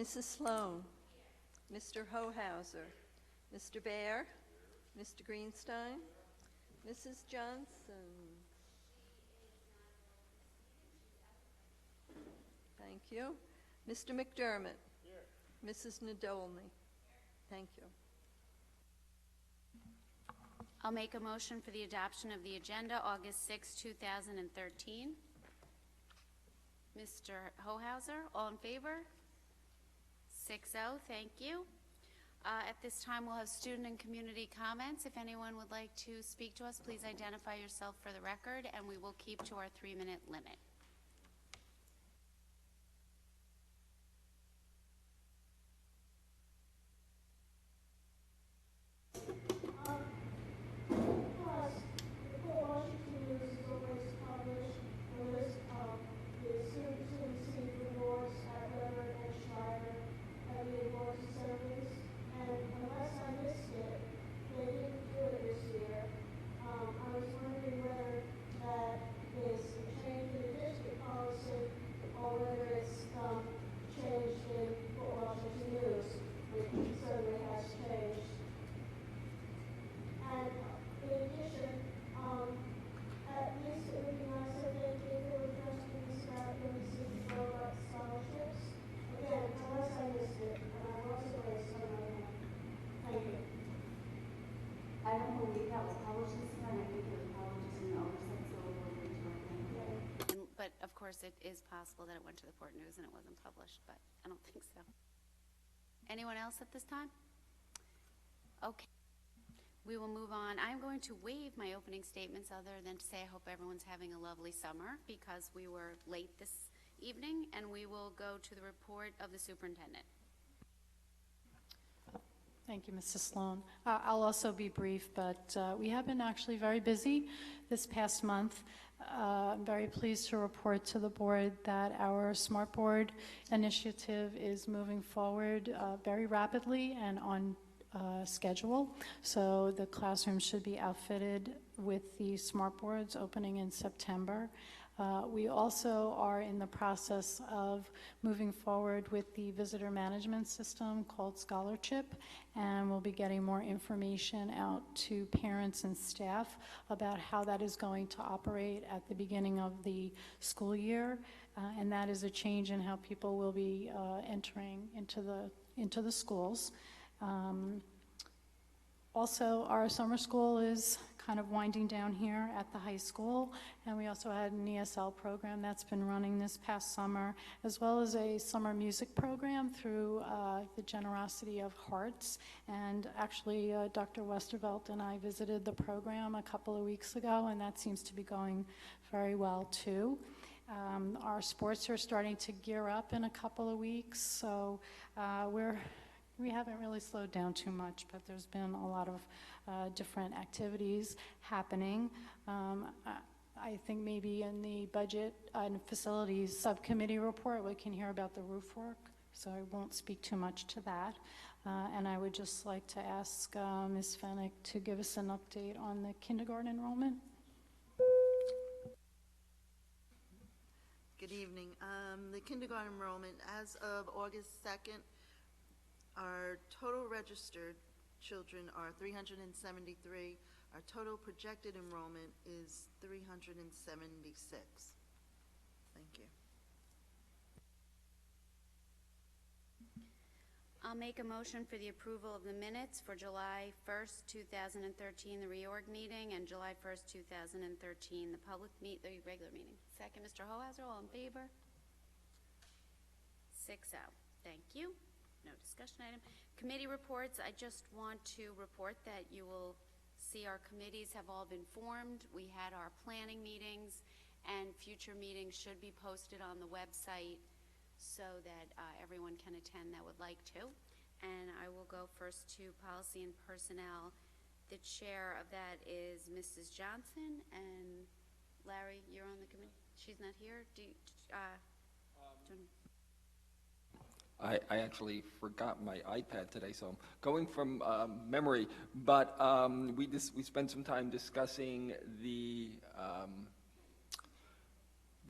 Mrs. Sloan, Mr. Hohauser, Mr. Baer, Mr. Greenstein, Mrs. Johnson. Thank you. Mr. McDermott. Here. Mrs. Nadolny. Thank you. I'll make a motion for the adoption of the agenda, August 6, 2013. Mr. Hohauser, all in favor? 6-0, thank you. At this time, we'll have student and community comments. If anyone would like to speak to us, please identify yourself for the record, and we will keep to our 3-minute limit. But of course, it is possible that it went to the Port News and it wasn't published, but I don't think so. Anyone else at this time? Okay. We will move on. I'm going to waive my opening statements other than to say I hope everyone's having a lovely summer because we were late this evening, and we will go to the report of the superintendent. Thank you, Mrs. Sloan. I'll also be brief, but we have been actually very busy this past month. I'm very pleased to report to the board that our Smart Board initiative is moving forward very rapidly and on schedule. So the classroom should be outfitted with the Smart Boards opening in September. We also are in the process of moving forward with the visitor management system called Scholarship, and we'll be getting more information out to parents and staff about how that is going to operate at the beginning of the school year, and that is a change in how people will be entering into the schools. Also, our summer school is kind of winding down here at the high school, and we also had an ESL program that's been running this past summer, as well as a summer music program through the Generosity of Hearts. And actually, Dr. Westervelt and I visited the program a couple of weeks ago, and that seems to be going very well too. Our sports are starting to gear up in a couple of weeks, so we haven't really slowed down too much, but there's been a lot of different activities happening. I think maybe in the budget and facilities subcommittee report we can hear about the roof work, so I won't speak too much to that. And I would just like to ask Ms. Fennick to give us an update on the kindergarten enrollment. Good evening. The kindergarten enrollment as of August 2nd, our total registered children are 373. Our total projected enrollment is 376. Thank you. I'll make a motion for the approval of the minutes for July 1st, 2013, the reorg meeting, and July 1st, 2013, the regular meeting. Second, Mr. Hohauser, all in favor? 6-0. Thank you. No discussion item. Committee reports. I just want to report that you will see our committees have all been formed. We had our planning meetings, and future meetings should be posted on the website so that everyone can attend that would like to. And I will go first to policy and personnel. The chair of that is Mrs. Johnson, and Larry, you're on the committee. She's not here. I actually forgot my iPad today, so I'm going from memory. But we spent some time discussing the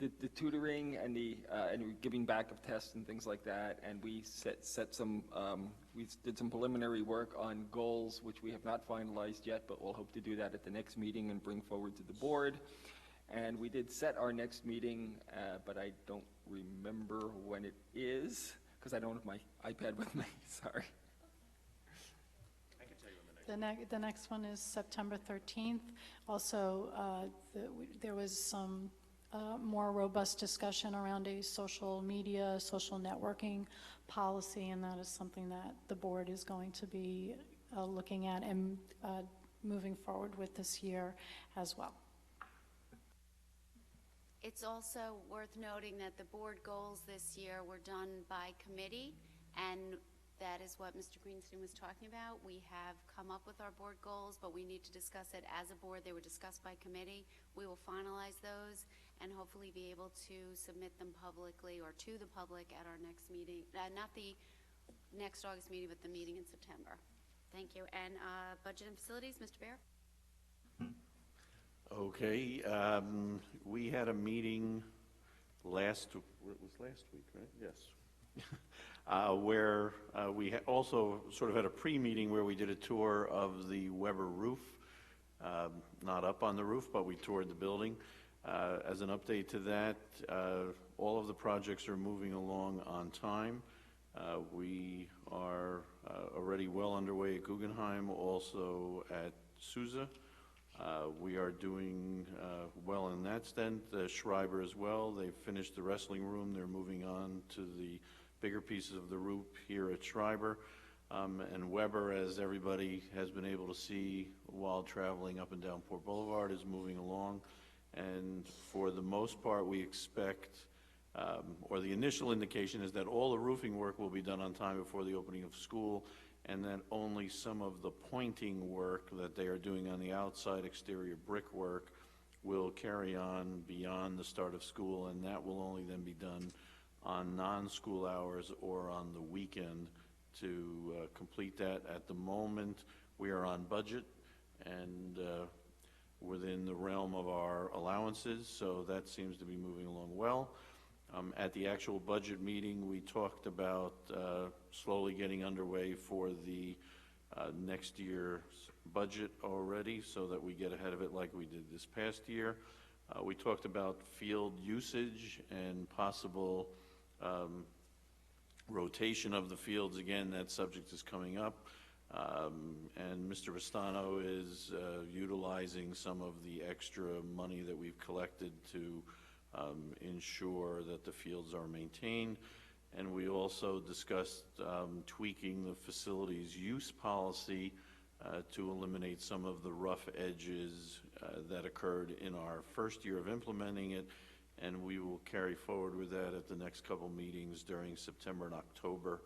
the tutoring and the and giving back of tests and things like that, and we set some we did some preliminary work on goals, which we have not finalized yet, but we'll hope to do that at the next meeting and bring forward to the board. And we did set our next meeting, but I don't remember when it is because I don't have my iPad with me. Sorry. The next one is September 13th. Also, there was some more robust discussion around a social media, social networking policy, and that is something that the board is going to be looking at and moving forward with this year as well. It's also worth noting that the board goals this year were done by committee, and that is what Mr. Greenstein was talking about. We have come up with our board goals, but we need to discuss it as a board. They were discussed by committee. We will finalize those and hopefully be able to submit them publicly or to the public at our next meeting, not the next August meeting, but the meeting in September. Thank you. And budget and facilities, Mr. Bear? Okay, we had a meeting it was last week, right? Yes. Where we also sort of had a pre-meeting where we did a tour of the Weber roof. Not up on the roof, but we toured the building. As an update to that, all of the projects are moving along on time. We are already well underway at Guggenheim, also at Sousa. We are doing well in that extent. Schreiber as well. They've finished the wrestling room. They're moving on to the bigger pieces of the roof here at Schreiber. And Weber, as everybody has been able to see while traveling up and down Port Boulevard, is moving along. And for the most part, we expect, or the initial indication is that all the roofing work will be done on time before the opening of school, and that only some of the pointing work that they are doing on the outside exterior brickwork will carry on beyond the start of school, and that will only then be done on non-school hours or on the weekend to complete that. At the moment, we are on budget and within the realm of our allowances, so that seems to be moving along well. At the actual budget meeting, we talked about slowly getting underway for the next year's budget already so that we get ahead of it like we did this past year. We talked about field usage and possible rotation of the fields. Again, that subject is coming up. And Mr. Restano is utilizing some of the extra money that we've collected to ensure that the fields are maintained. And we also discussed tweaking the facilities use policy to eliminate some of the rough edges that occurred in our first year of implementing it. And we will carry forward with that at the next couple meetings during September and October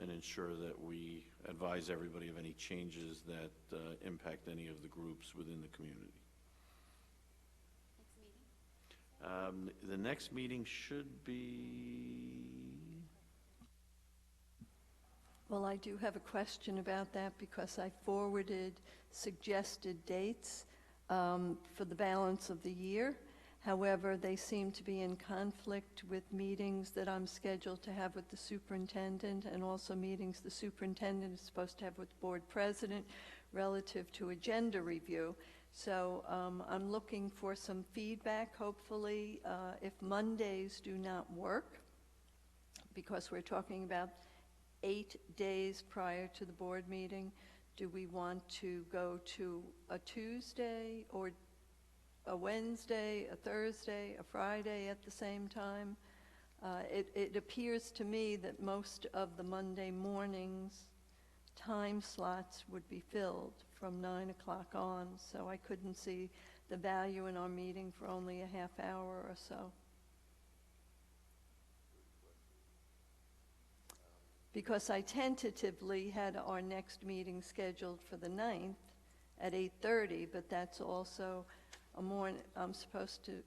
and ensure that we advise everybody of any changes that impact any of the groups within the community. The next meeting should be... Well, I do have a question about that because I forwarded suggested dates for the balance of the year. However, they seem to be in conflict with meetings that I'm scheduled to have with the superintendent and also meetings the superintendent is supposed to have with the board president relative to agenda review. So I'm looking for some feedback, hopefully, if Mondays do not work, because we're talking about 8 days prior to the board meeting. Do we want to go to a Tuesday or a Wednesday, a Thursday, a Friday at the same time? It appears to me that most of the Monday mornings time slots would be filled from 9 o'clock on, so I couldn't see the value in our meeting for only a half hour or so. Because I tentatively had our next meeting scheduled for the 9th at 8:30, but that's also a morning. I'm supposed to,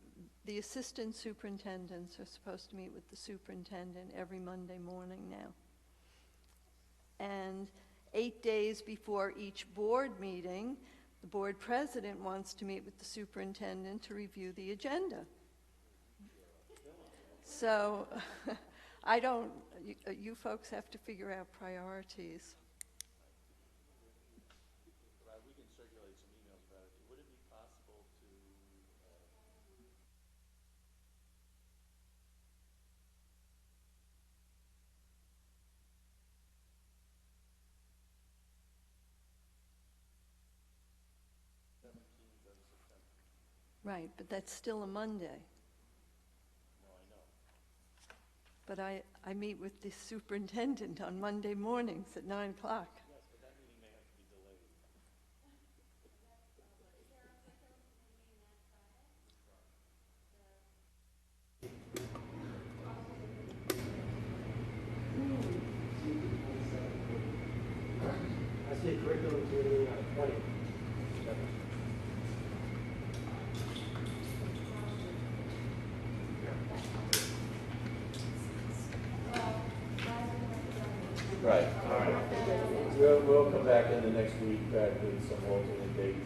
the assistant superintendents are supposed to meet with the superintendent every Monday morning now. And 8 days before each board meeting, the board president wants to meet with the superintendent to review the agenda. So I don't, you folks have to figure out priorities. We can circulate some emails about it. Would it be possible to, Right, but that's still a Monday. no, I know. But I meet with the superintendent on Monday mornings at 9 o'clock. Yes, but that meeting may have to be delayed. I see a curriculum committee on the 20th. Right. All right. We'll come back in the next week with some alternate dates.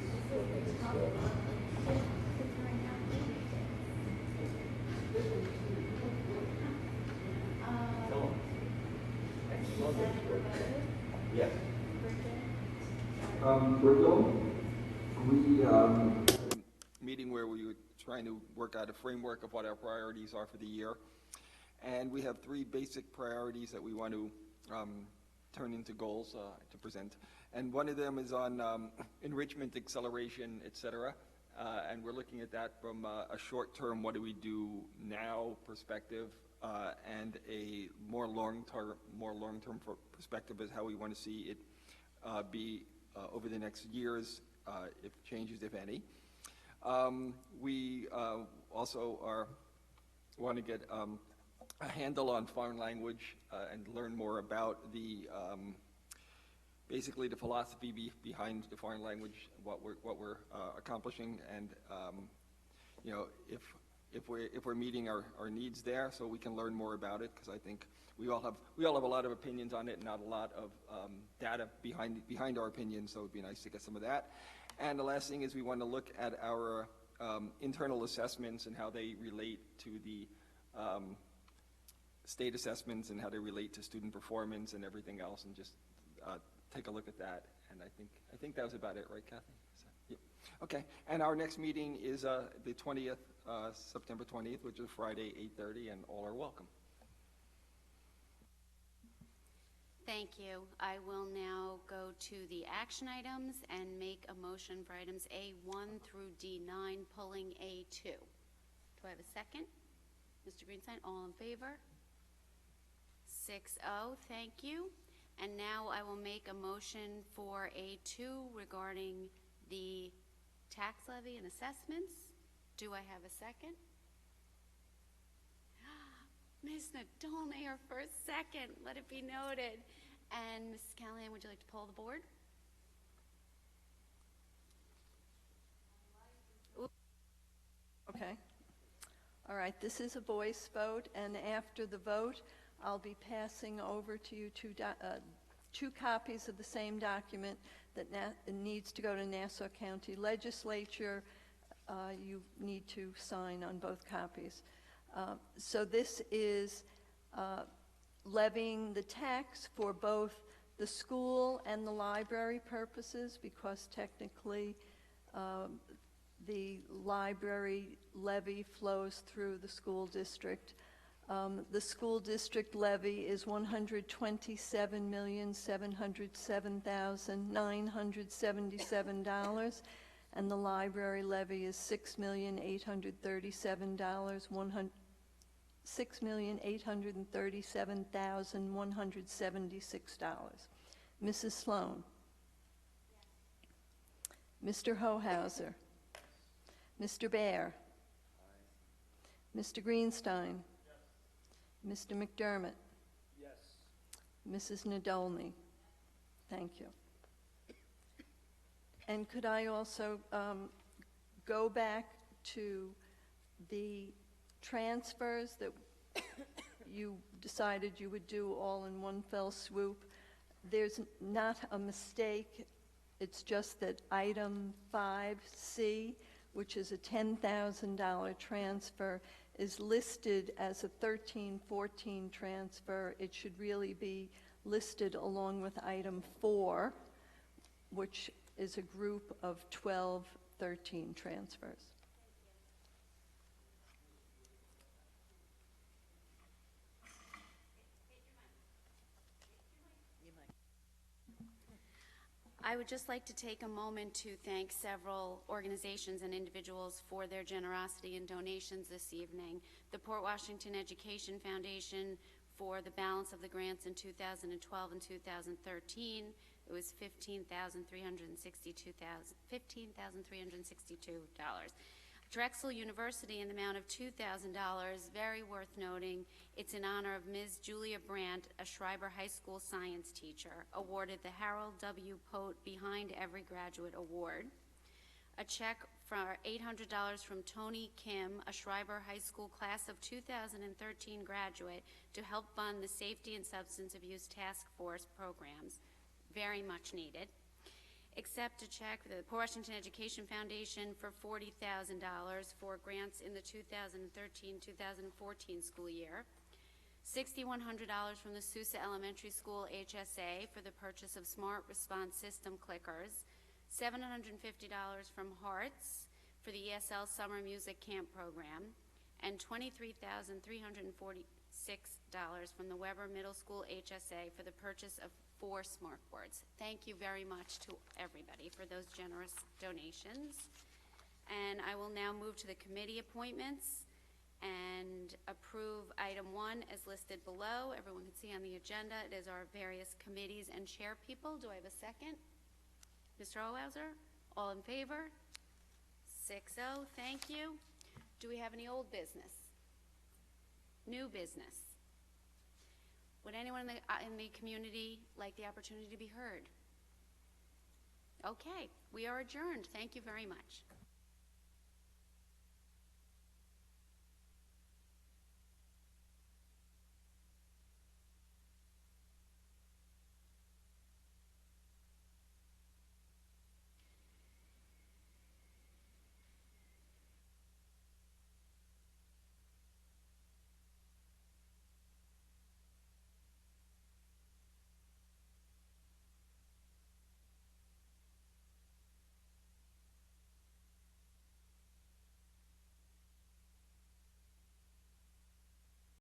Yes. Virgil, Meeting where we were trying to work out a framework of what our priorities are for the year. And we have three basic priorities that we want to turn into goals to present. And one of them is on enrichment, acceleration, et cetera. And we're looking at that from a short-term, what do we do now perspective, and a more long-term perspective is how we want to see it be over the next years, if changes, if any. We also want to get a handle on foreign language and learn more about the basically the philosophy behind the foreign language, what we're accomplishing, and you know, if we're meeting our needs there, so we can learn more about it, because I think we all have a lot of opinions on it, and not a lot of data behind our opinions. So it'd be nice to get some of that. And the last thing is we want to look at our internal assessments and how they relate to the state assessments and how they relate to student performance and everything else, and just take a look at that. And I think that was about it, right, Kathy? So, yeah. Okay. And our next meeting is the 20th, September 20th, which is Friday, 8:30, and all are welcome. Thank you. I will now go to the action items and make a motion for items A1 through D9, pulling A2. Do I have a second? Mr. Greenstein, all in favor? 6-0, thank you. And now I will make a motion for A2 regarding the tax levy and assessments. Do I have a second? Ms. Nadolny, our first second, let it be noted. And Mrs. Callahan, would you like to poll the board? Okay. All right, this is a voice vote, and after the vote, I'll be passing over to you two copies of the same document that needs to go to Nassau County Legislature. You need to sign on both copies. So this is levying the tax for both the school and the library purposes, because technically the library levy flows through the school district. The school district levy is $127,707,977, and the library levy is $6,837,176. Mrs. Sloan? Mr. Hohauser? Mr. Baer? Mr. Greenstein? Mr. McDermott? Yes. Mrs. Nadolny? Thank you. And could I also go back to the transfers that you decided you would do all in one fell swoop? There's not a mistake. It's just that item 5C, which is a $10,000 transfer, is listed as a 13-14 transfer. It should really be listed along with item 4, which is a group of 12-13 transfers. I would just like to take a moment to thank several organizations and individuals for their generosity and donations this evening. The Port Washington Education Foundation for the balance of the grants in 2012 and 2013. It was $15,362. Drexel University in the amount of $2,000, very worth noting. It's in honor of Ms. Julia Brandt, a Schreiber High School science teacher, awarded the Harold W. Pote Behind Every Graduate Award. A check for $800 from Tony Kim, a Schreiber High School class of 2013 graduate, to help fund the Safety and Substance Abuse Task Force programs. Very much needed. Accept a check for the Port Washington Education Foundation for $40,000 for grants in the 2013-2014 school year. $6,100 from the Sousa Elementary School HSA for the purchase of Smart Response System clickers. $750 from Hearts for the ESL Summer Music Camp program. And $23,346 from the Weber Middle School HSA for the purchase of 4 smartboards. Thank you very much to everybody for those generous donations. And I will now move to the committee appointments and approve item 1 as listed below. Everyone can see on the agenda, it is our various committees and chair people. Do I have a second? Mr. Ohlhauser, all in favor? 6-0, thank you. Do we have any old business? New business? Would anyone in the community like the opportunity to be heard? Okay, we are adjourned. Thank you very much.